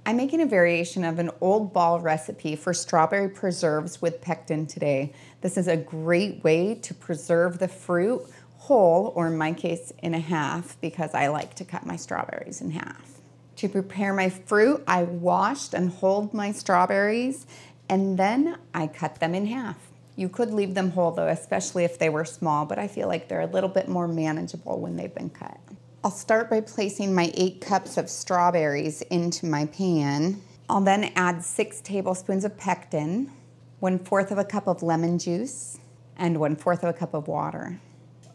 I'm making a variation of an old ball recipe for strawberry preserves with pectin today. This is a great way to preserve the fruit whole, or in my case, in a half, because I like to cut my strawberries in half. To prepare my fruit, I washed and hulled my strawberries, and then I cut them in half. You could leave them whole though, especially if they were small, but I feel like they're a little bit more manageable when they've been cut. I'll start by placing my 8 cups of strawberries into my pan. I'll then add 6 tablespoons of pectin, 1/4 of a cup of lemon juice, and 1/4 of a cup of water.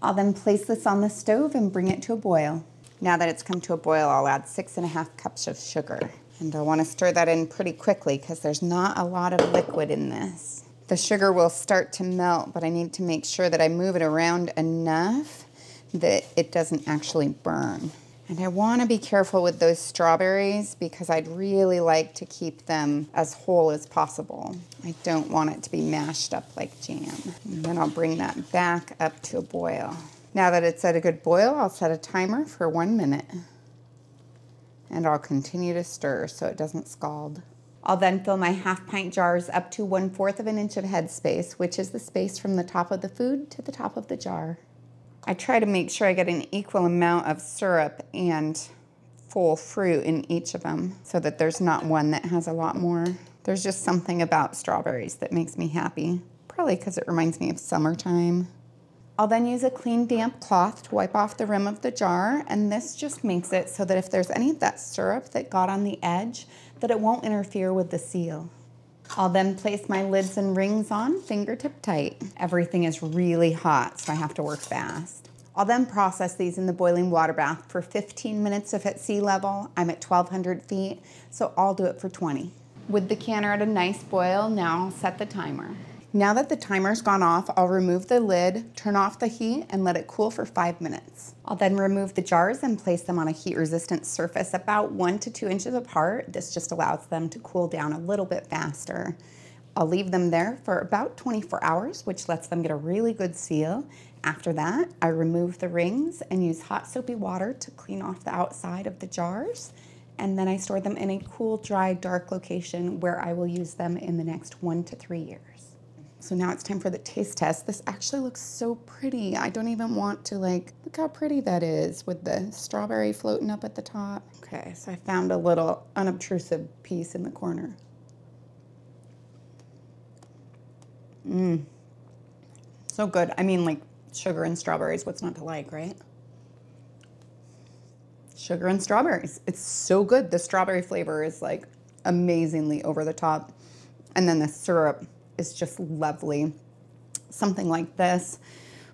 I'll then place this on the stove and bring it to a boil. Now that it's come to a boil, I'll add 6½ cups of sugar. And I want to stir that in pretty quickly because there's not a lot of liquid in this. The sugar will start to melt, but I need to make sure that I move it around enough that it doesn't actually burn. And I want to be careful with those strawberries because I'd really like to keep them as whole as possible. I don't want it to be mashed up like jam. And then I'll bring that back up to a boil. Now that it's at a good boil, I'll set a timer for 1 minute. And I'll continue to stir so it doesn't scald. I'll then fill my 1/2 pint jars up to 1/4 of an inch of headspace, which is the space from the top of the food to the top of the jar. I try to make sure I get an equal amount of syrup and full fruit in each of them so that there's not one that has a lot more. There's just something about strawberries that makes me happy, probably because it reminds me of summertime. I'll then use a clean damp cloth to wipe off the rim of the jar, and this just makes it so that if there's any of that syrup that got on the edge, that it won't interfere with the seal. I'll then place my lids and rings on fingertip tight. Everything is really hot, so I have to work fast. I'll then process these in the boiling water bath for 15 minutes if at sea level. I'm at 1,200 feet, so I'll do it for 20. With the canner at a nice boil, now I'll set the timer. Now that the timer's gone off, I'll remove the lid, turn off the heat, and let it cool for 5 minutes. I'll then remove the jars and place them on a heat-resistant surface about 1 to 2 inches apart. This just allows them to cool down a little bit faster. I'll leave them there for about 24 hours, which lets them get a really good seal. After that, I remove the rings and use hot soapy water to clean off the outside of the jars. And then I store them in a cool, dry, dark location where I will use them in the next 1 to 3 years. So now it's time for the taste test. This actually looks so pretty. I don't even want to look how pretty that is with the strawberry floating up at the top. Okay, so I found a little unobtrusive piece in the corner. So good. I mean, like sugar and strawberries, what's not to like, right? Sugar and strawberries. It's so good. The strawberry flavor is like amazingly over the top. And then the syrup is just lovely. Something like this.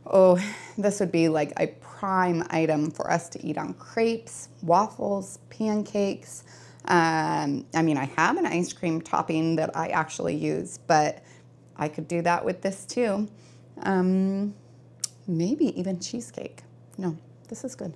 Oh, this would be like a prime item for us to eat on crepes, waffles, pancakes. I mean, I have an ice cream topping that I actually use, but I could do that with this too. Maybe even cheesecake. No, this is good.